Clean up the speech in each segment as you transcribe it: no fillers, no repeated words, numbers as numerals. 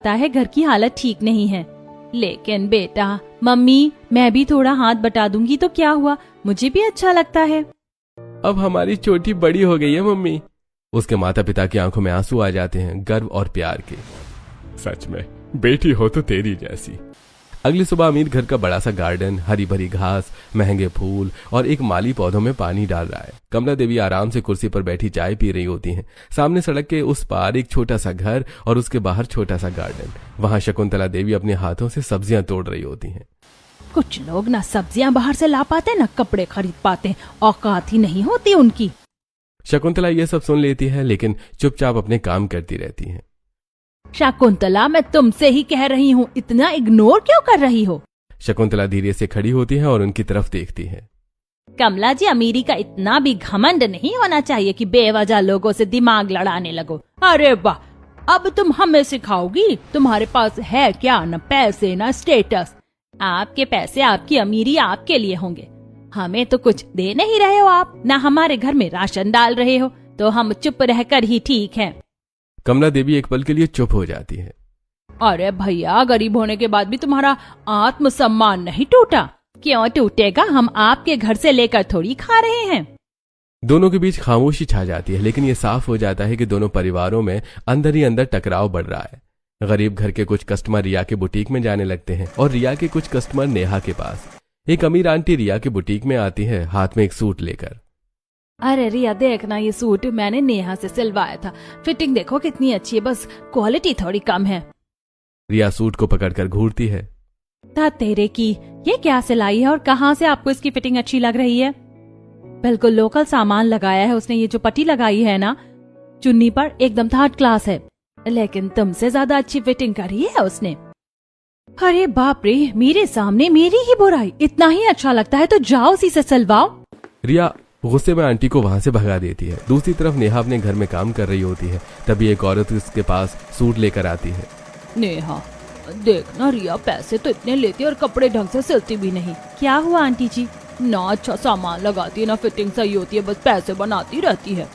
लगता है घर की हालत ठीक नहीं है। लेकिन बेटा, मम्मी मैं भी थोड़ा हाथ बटा दूंगी तो क्या हुआ, मुझे भी अच्छा लगता है। अब हमारी चोटी बड़ी हो गई है मम्मी। उसके माता पिता की आंखों में आंसू आ जाते हैं गर्व और प्यार के। सच में बेटी हो तो तेरी जैसी। अगली सुबह अमीर घर का बड़ा सा गार्डन, हरी भरी घास, महंगे फूल और एक माली पौधों में पानी डाल रहा है। कमला देवी आराम से कुर्सी पर बैठी चाय पी रही होती हैं। सामने सड़क के उस पार एक छोटा सा घर और उसके बाहर छोटा सा गार्डन। वहां शकुंतला देवी अपने हाथों से सब्जियां तोड़ रही होती हैं। कुछ लोग ना सब्जियां बाहर से ला पाते, ना कपड़े खरीद पाते, औकात ही नहीं होती उनकी। शकुंतला ये सब सुन लेती है लेकिन चुपचाप अपने काम करती रहती है। शकुंतला, मैं तुमसे ही कह रही हूँ, इतना इग्नोर क्यों कर रही हो? शकुंतला धीरे से खड़ी होती है और उनकी तरफ देखती है। कमला जी, अमीरी का इतना भी घमंड नहीं होना चाहिए कि बेवजह लोगों से दिमाग लड़ाने लगो। अरे वाह, अब तुम हमें सिखाओगी? तुम्हारे पास है क्या? न पैसे न स्टेटस। आपके पैसे, आपकी अमीरी आपके लिए होंगे, हमें तो कुछ दे नहीं रहे हो आप, न हमारे घर में राशन डाल रहे हो, तो हम चुप रहकर ही ठीक हैं। कमला देवी एक पल के लिए चुप हो जाती है। अरे भैया, गरीब होने के बाद भी तुम्हारा आत्मसम्मान नहीं टूटा? क्यों टूटेगा? हम आपके घर से लेकर थोड़ी खा रहे हैं। दोनों के बीच खामोशी छा जाती है, लेकिन ये साफ हो जाता है कि दोनों परिवारों में अंदर ही अंदर टकराव बढ़ रहा है। गरीब घर के कुछ कस्टमर रिया के बुटीक में जाने लगते हैं और रिया के कुछ कस्टमर नेहा के पास। एक अमीर आंटी रिया के बुटीक में आती है, हाथ में एक सूट लेकर। अरे रिया, देखना ये सूट मैंने नेहा से सिलवाया था, फिटिंग देखो कितनी अच्छी है, बस क्वालिटी थोड़ी कम है। रिया सूट को पकड़कर घूरती है। था तेरे की, ये क्या सिलाई है और कहाँ से आपको इसकी फिटिंग अच्छी लग रही है? बिल्कुल लोकल सामान लगाया है उसने, ये जो पट्टी लगाई है ना चुन्नी पर, एकदम थर्ड क्लास है, लेकिन तुमसे ज्यादा अच्छी फिटिंग करी है उसने। अरे बाप रे, मेरे सामने मेरी ही बुराई, इतना ही अच्छा लगता है तो जाओ उसी से सिलवाओ। रिया गुस्से में आंटी को वहां से भगा देती है। दूसरी तरफ नेहा अपने घर में काम कर रही होती है। तभी एक औरत उसके पास सूट लेकर आती है। नेहा, देखना रिया पैसे तो इतने लेती है और कपड़े ढंग से सिलती भी नहीं। क्या हुआ आंटी जी? ना अच्छा सामान लगाती है, ना फिटिंग सही होती है, बस पैसे बनाती रहती है।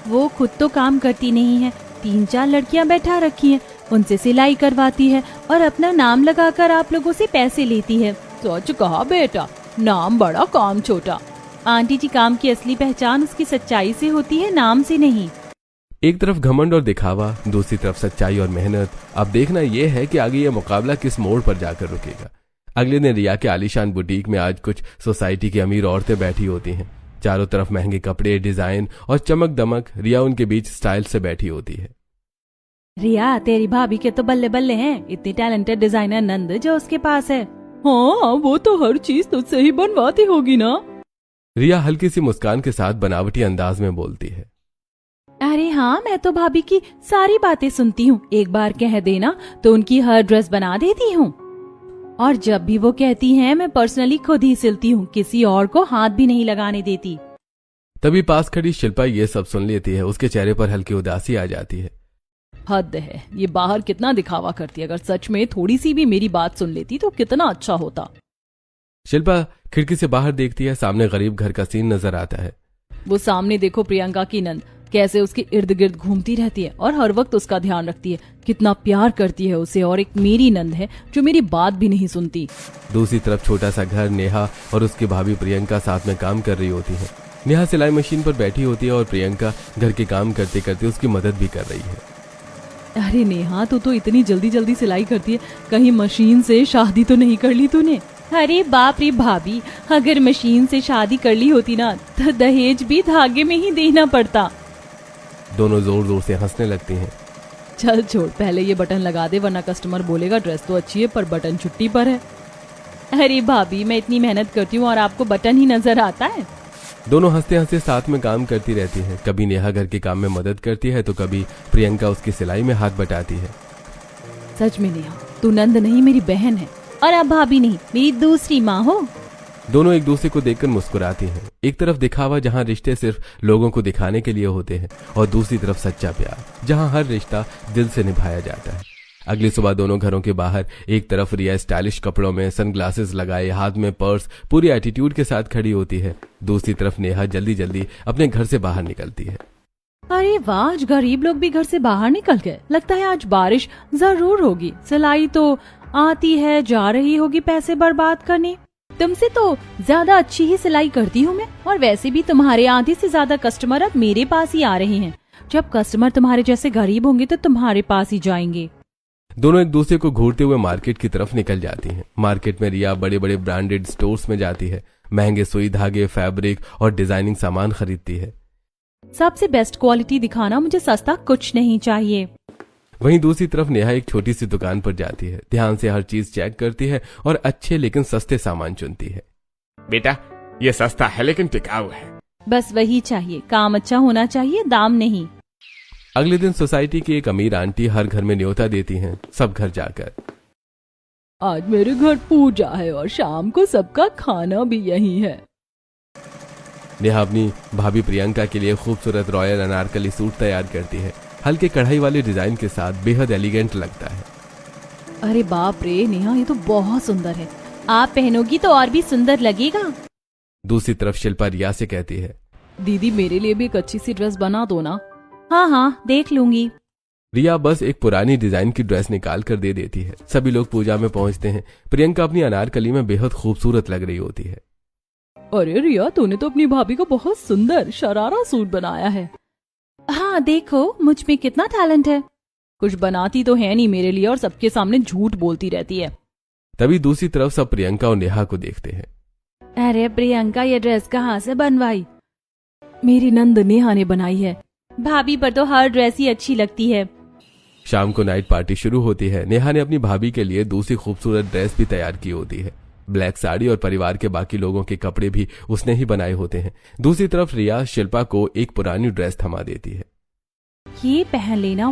वो खुद तो काम करती नहीं है, 3-4 लड़कियां बैठा रखी हैं, उनसे सिलाई करवाती है और अपना नाम लगाकर आप लोगों से पैसे लेती है। सच कहा बेटा, नाम बड़ा काम छोटा। आंटी जी, काम की असली पहचान उसकी सच्चाई से होती है, नाम से नहीं। एक तरफ घमंड और दिखावा, दूसरी तरफ सच्चाई और मेहनत। अब देखना यह है कि आगे यह मुकाबला किस मोड़ पर जाकर रुकेगा। अगले दिन रिया के आलीशान बुटीक में आज कुछ सोसाइटी की अमीर औरतें बैठी होती हैं। चारों तरफ महंगे कपड़े, डिजाइन और चमक दमक। रिया उनके बीच स्टाइल से बैठी होती है। रिया, तेरी भाभी के तो बल्ले बल्ले हैं, इतनी टैलेंटेड डिजाइनर नंद जो उसके पास है। हाँ, वो तो हर चीज तुझसे ही बनवाती होगी ना। रिया हल्की सी मुस्कान के साथ बनावटी अंदाज में बोलती है। अरे हाँ, मैं तो भाभी की सारी बातें सुनती हूँ, एक बार कह देना तो उनकी हर ड्रेस बना देती हूँ, और जब भी वो कहती हैं मैं पर्सनली खुद ही सिलती हूँ, किसी और को हाथ भी नहीं लगाने देती। तभी पास खड़ी शिल्पा ये सब सुन लेती है। उसके चेहरे पर हल्की उदासी आ जाती है। हद है, ये बाहर कितना दिखावा करती है, अगर सच में थोड़ी सी भी मेरी बात सुन लेती तो कितना अच्छा होता। शिल्पा खिड़की से बाहर देखती है। सामने गरीब घर का सीन नजर आता है। वो सामने देखो, प्रियंका की नंद कैसे उसके इर्द गिर्द घूमती रहती है और हर वक्त उसका ध्यान रखती है, कितना प्यार करती है उसे। और एक मेरी नंद है जो मेरी बात भी नहीं सुनती। दूसरी तरफ छोटा सा घर, नेहा और उसकी भाभी प्रियंका साथ में काम कर रही होती है। नेहा सिलाई मशीन पर बैठी होती है और प्रियंका घर के काम करते करते उसकी मदद भी कर रही है। अरे नेहा, तू तो इतनी जल्दी जल्दी सिलाई करती है, कहीं मशीन से शादी तो नहीं कर ली तूने? अरे बाप रे भाभी, अगर मशीन से शादी कर ली होती ना तो दहेज भी धागे में ही देना पड़ता। दोनों जोर जोर से हंसने लगती हैं। चल छोड़, पहले ये बटन लगा दे, वरना कस्टमर बोलेगा ड्रेस तो अच्छी है पर बटन छुट्टी पर है। अरे भाभी, मैं इतनी मेहनत करती हूँ और आपको बटन ही नजर आता है। दोनों हंसते हंसते साथ में काम करती रहती हैं। कभी नेहा घर के काम में मदद करती है तो कभी प्रियंका उसकी सिलाई में हाथ बटाती है। सच में नेहा, तू नंद नहीं मेरी बहन है, और अब भाभी नहीं, मेरी दूसरी माँ हो। दोनों एक दूसरे को देखकर मुस्कुराती हैं। एक तरफ दिखावा जहां रिश्ते सिर्फ लोगों को दिखाने के लिए होते हैं, और दूसरी तरफ सच्चा प्यार जहां हर रिश्ता दिल से निभाया जाता है। अगली सुबह दोनों घरों के बाहर एक तरफ रिया स्टाइलिश कपड़ों में, सनग्लासेस लगाए, हाथ में पर्स, पूरी एटीट्यूड के साथ खड़ी होती है। दूसरी तरफ नेहा जल्दी जल्दी अपने घर से बाहर निकलती है। अरे वाह, आज गरीब लोग भी घर से बाहर निकल गए। लगता है आज बारिश जरूर होगी। सिलाई तो आती है, जा रही होगी पैसे बर्बाद करने। तुमसे तो ज्यादा अच्छी ही सिलाई करती हूँ मैं, और वैसे भी तुम्हारे आधे से ज्यादा कस्टमर अब मेरे पास ही आ रहे हैं। जब कस्टमर तुम्हारे जैसे गरीब होंगे तो तुम्हारे पास ही जाएंगे। दोनों एक दूसरे को घूरते हुए मार्केट की तरफ निकल जाती हैं। मार्केट में रिया बड़े बड़े ब्रांडेड स्टोर्स में जाती है, महंगे सुई धागे, फैब्रिक और डिजाइनिंग सामान खरीदती है। सबसे बेस्ट क्वालिटी दिखाना, मुझे सस्ता कुछ नहीं चाहिए। वहीं दूसरी तरफ नेहा एक छोटी सी दुकान पर जाती है, ध्यान से हर चीज चेक करती है और अच्छे लेकिन सस्ते सामान चुनती है। बेटा, ये सस्ता है लेकिन टिकाऊ है। बस वही चाहिए, काम अच्छा होना चाहिए, दाम नहीं। अगले दिन सोसाइटी की एक अमीर आंटी हर घर में न्योता देती हैं, सब घर जाकर। आज मेरे घर पूजा है और शाम को सबका खाना भी यही है। नेहा अपनी भाभी प्रियंका के लिए खूबसूरत रॉयल अनारकली सूट तैयार करती है। हल्के कढ़ाई वाले डिजाइन के साथ बेहद एलिगेंट लगता है। अरे बाप रे नेहा, ये तो बहुत सुंदर है। आप पहनोगी तो और भी सुंदर लगेगा। दूसरी तरफ शिल्पा रिया से कहती है, दीदी मेरे लिए भी एक अच्छी सी ड्रेस बना दो ना। हाँ हाँ, देख लूंगी। रिया बस एक पुरानी डिजाइन की ड्रेस निकाल कर दे देती है। सभी लोग पूजा में पहुंचते हैं। प्रियंका अपनी अनारकली में बेहद खूबसूरत लग रही होती है। अरे रिया, तूने तो अपनी भाभी को बहुत सुंदर शरारा सूट बनाया है। हाँ देखो, मुझ में कितना टैलेंट है। कुछ बनाती तो है नहीं मेरे लिए और सबके सामने झूठ बोलती रहती है। तभी दूसरी तरफ सब प्रियंका और नेहा को देखते हैं। अरे प्रियंका, ये ड्रेस कहाँ से बनवाई? मेरी नंद नेहा ने बनाई है। भाभी पर तो हर ड्रेस ही अच्छी लगती है। शाम को नाइट पार्टी शुरू होती है। नेहा ने अपनी भाभी के लिए दूसरी खूबसूरत ड्रेस भी तैयार की होती है। ब्लैक साड़ी और परिवार के बाकी लोगों के कपड़े भी उसने ही बनाए होते हैं। दूसरी तरफ रिया शिल्पा को एक पुरानी ड्रेस थमा देती है। ये पहन लेना,